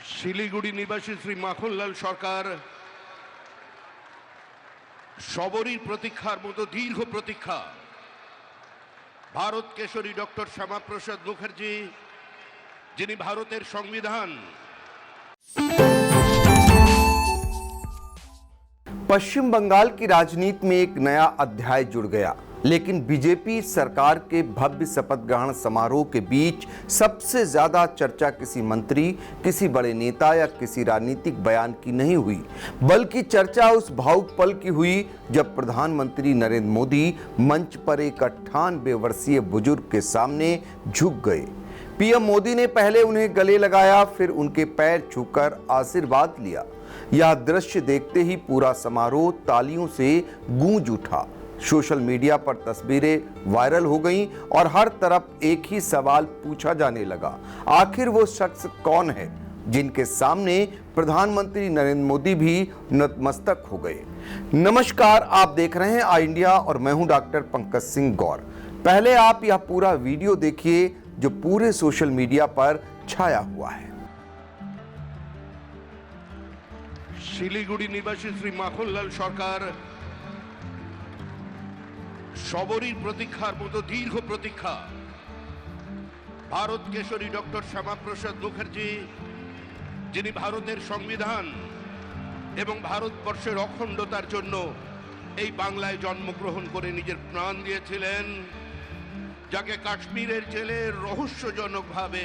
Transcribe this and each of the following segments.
শিলিগুড়ি নিবাসী শ্রী মাখনলাল সরকার সবরই প্রতীক্ষার মতো দীর্ঘ প্রতীক্ষা ভারত কেশরী ডক্টর শ্যামাপ্রসাদ মুখার্জি, যিনি ভারতের সংবিধান। पश्चिम बंगाल की राजनीति में एक नया अध्याय जुड़ गया, लेकिन बीजेपी सरकार के भव्य शपथ ग्रहण समारोह के बीच सबसे ज्यादा चर्चा किसी मंत्री, किसी बड़े नेता या किसी राजनीतिक बयान की नहीं हुई, बल्कि चर्चा उस भावुक पल की हुई जब प्रधानमंत्री नरेंद्र मोदी मंच पर एक 98 वर्षीय बुजुर्ग के सामने झुक गए। पीएम मोदी ने पहले उन्हें गले लगाया, फिर उनके पैर छूकर आशीर्वाद लिया। यह दृश्य देखते ही पूरा समारोह तालियों से गूंज उठा। सोशल मीडिया पर तस्वीरें वायरल हो गईं और हर तरफ एक ही सवाल पूछा जाने लगा, आखिर वो शख्स कौन है जिनके सामने प्रधानमंत्री नरेंद्र मोदी भी नतमस्तक हो गए। नमस्कार, आप देख रहे हैं आई इंडिया और मैं हूं डॉक्टर पंकज सिंह गौर। पहले आप यह पूरा वीडियो देखिए जो पूरे सोशल मीडिया पर छाया हुआ है। শিলিগুড়ি নিবাসী শ্রী মাখনলাল সরকার সবরই প্রতীক্ষার মতো দীর্ঘ প্রতীক্ষা ভারত কেশরী ডক্টর শ্যামাপ্রসাদ মুখার্জি, যিনি ভারতের সংবিধান এবং ভারতবর্ষের অখণ্ডতার জন্য এই বাংলায় জন্মগ্রহণ করে নিজের প্রাণ দিয়েছিলেন, যাকে কাশ্মীরের জেলে রহস্যজনকভাবে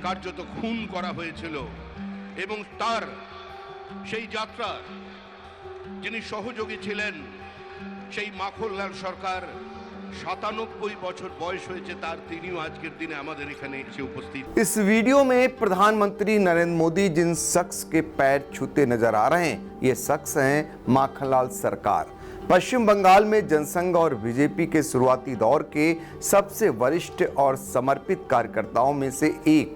কার্যত খুন করা হয়েছিল এবং তার সেই যাত্রা যিনি সহযোগী ছিলেন সেই মাখনলাল সরকার 97 বছর বয়স হয়েছে তার, তিনিও আজকের দিনে আমাদের এখানে এসে উপস্থিত। इस वीडियो में प्रधानमंत्री नरेंद्र मोदी जिन शख्स के पैर छूते नजर आ रहे हैं, ये शख्स हैं माखनलाल सरकार। पश्चिम बंगाल में जनसंघ और बीजेपी के शुरुआती दौर के सबसे वरिष्ठ और समर्पित कार्यकर्ताओं में से एक।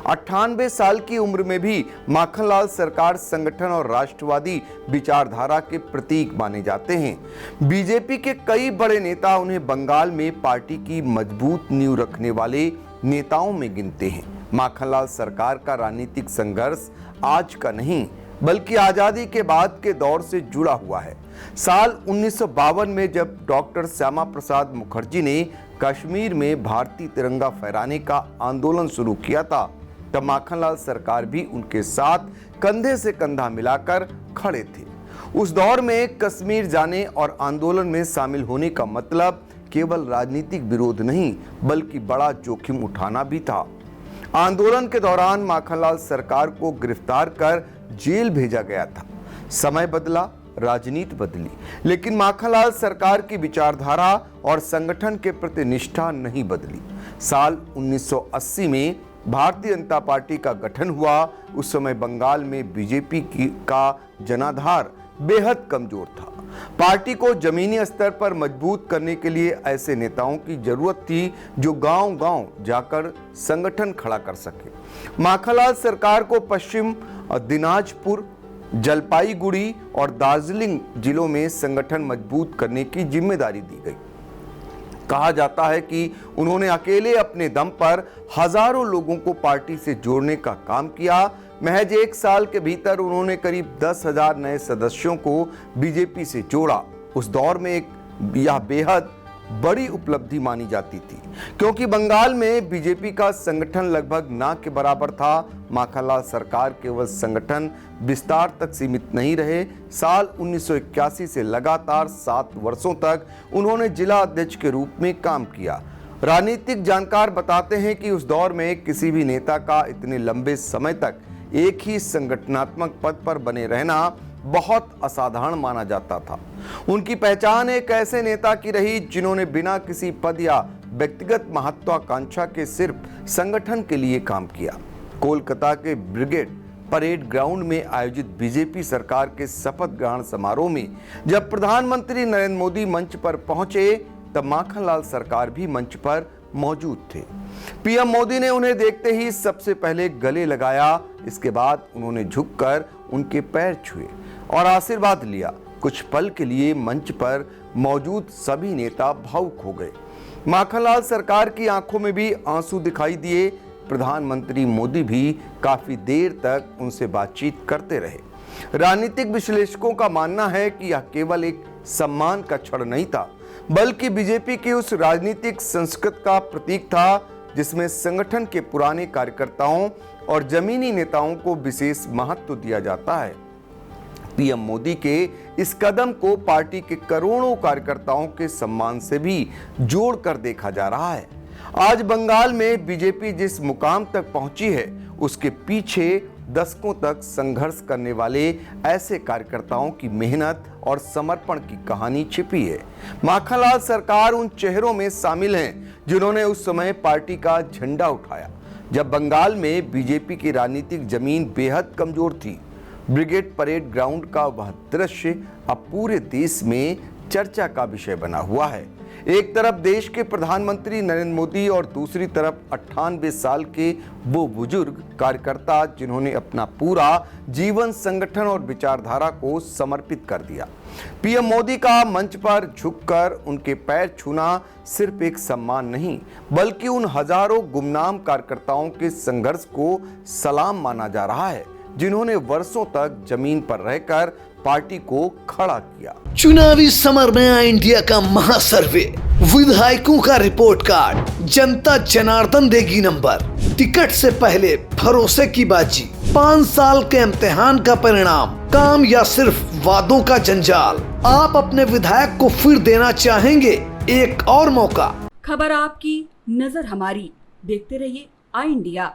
98 साल की उम्र में भी माखनलाल सरकार संगठन और राष्ट्रवादी विचारधारा के प्रतीक माने जाते हैं। बीजेपी के कई बड़े नेता उन्हें बंगाल में पार्टी की मजबूत नींव रखने वाले नेताओं में गिनते हैं। माखनलाल सरकार का राजनीतिक संघर्ष आज का नहीं बल्कि आजादी के बाद के दौर से जुड़ा हुआ है। साल 1952 में जब डॉक्टर श्यामा प्रसाद मुखर्जी ने कश्मीर में भारतीय तिरंगा फहराने का आंदोलन शुरू किया था, तब माखनलाल सरकार भी उनके साथ कंधे से कंधा मिलाकर खड़े थे। उस दौर में कश्मीर जाने और आंदोलन में शामिल होने का मतलब केवल राजनीतिक विरोध नहीं बल्कि बड़ा जोखिम उठाना भी था। आंदोलन के दौरान माखनलाल सरकार को गिरफ्तार कर जेल भेजा गया था। समय बदला, राजनीति बदली, लेकिन माखनलाल सरकार की विचारधारा और संगठन के प्रति निष्ठा नहीं बदली। साल 1980 में भारतीय जनता पार्टी का गठन हुआ। उस समय बंगाल में बीजेपी का जनाधार बेहद कमजोर था। पार्टी को जमीनी स्तर पर मजबूत करने के लिए ऐसे नेताओं की जरूरत थी जो गांव-गांव जाकर संगठन खड़ा कर सके। माखनलाल सरकार को पश्चिम दिनाजपुर, जलपाईगुड़ी और दार्जिलिंग जिलों में संगठन मजबूत करने की जिम्मेदारी दी गई। कहा जाता है कि उन्होंने अकेले अपने दम पर हजारों लोगों को पार्टी से जोड़ने का काम किया। महज 1 साल के भीतर उन्होंने करीब 10,000 नए सदस्यों को बीजेपी से जोड़ा। उस दौर में यह बेहद बड़ी उपलब्धि मानी जाती थी, क्योंकि बंगाल में बीजेपी का संगठन लगभग ना के बराबर था। माखनलाल सरकार केवल संगठन विस्तार तक सीमित नहीं रहे। साल 1981 से लगातार 7 वर्षों तक उन्होंने जिला अध्यक्ष के रूप में काम किया। राजनीतिक जानकार बताते हैं कि उस दौर में किसी भी नेता का इतने लंबे समय तक एक ही संगठनात्मक पद पर बने रहना बहुत असाधारण माना जाता था। उनकी पहचान एक ऐसे नेता की रही जिन्होंने बिना किसी पद या व्यक्तिगत महत्वाकांक्षा के सिर्फ संगठन के लिए काम किया। कोलकाता के ब्रिगेड परेड ग्राउंड में आयोजित बीजेपी सरकार के शपथ ग्रहण समारोह में जब प्रधानमंत्री नरेंद्र मोदी मंच पर पहुंचे, तब माखनलाल सरकार भी मंच पर मौजूद थे। पीएम मोदी ने उन्हें देखते ही सबसे पहले गले लगाया। इसके बाद उन्होंने झुककर उनके पैर छुए और आशीर्वाद लिया। कुछ पल के लिए मंच पर मौजूद सभी नेता भावुक हो गए। माखनलाल सरकार की आंखों में भी आंसू दिखाई दिए। प्रधानमंत्री मोदी भी काफी देर तक उनसे बातचीत करते रहे। राजनीतिक विश्लेषकों का मानना है कि यह केवल एक सम्मान का क्षण नहीं था, बल्कि बीजेपी की उस राजनीतिक संस्कृति का प्रतीक था जिसमें संगठन के पुराने कार्यकर्ताओं और जमीनी नेताओं को विशेष महत्व दिया जाता है। पीएम मोदी के इस कदम को पार्टी के करोड़ों कार्यकर्ताओं के सम्मान से भी जोड़कर देखा जा रहा है। आज बंगाल में बीजेपी जिस मुकाम तक पहुंची है, उसके पीछे दशकों तक संघर्ष करने वाले ऐसे कार्यकर्ताओं की मेहनत और समर्पण की कहानी छिपी है। माखनलाल सरकार उन चेहरों में शामिल हैं जिन्होंने उस समय पार्टी का झंडा उठाया जब बंगाल में बीजेपी की राजनीतिक जमीन बेहद कमजोर थी। ब्रिगेड परेड ग्राउंड का वह दृश्य अब पूरे देश में चर्चा का विषय बना हुआ है। एक तरफ देश के प्रधानमंत्री नरेंद्र मोदी और दूसरी तरफ 98 साल के वो बुजुर्ग कार्यकर्ता जिन्होंने अपना पूरा जीवन संगठन और विचारधारा को समर्पित कर दिया। पीएम मोदी का मंच पर झुककर उनके पैर छूना सिर्फ एक सम्मान नहीं, बल्कि उन हजारों गुमनाम कार्यकर्ताओं के संघर्ष को सलाम माना जा रहा है जिन्होंने वर्षों तक जमीन पर रहकर पार्टी को खड़ा किया। चुनावी समर में आया इंडिया का महासर्वे, विधायकों का रिपोर्ट कार्ड, जनता जनार्दन देगी नंबर, टिकट से पहले भरोसे की बाजी, 5 साल के इम्तिहान का परिणाम, काम या सिर्फ वादों का जंजाल। आप अपने विधायक को फिर देना चाहेंगे एक और मौका। खबर आपकी, नजर हमारी। देखते रहिए आई इंडिया।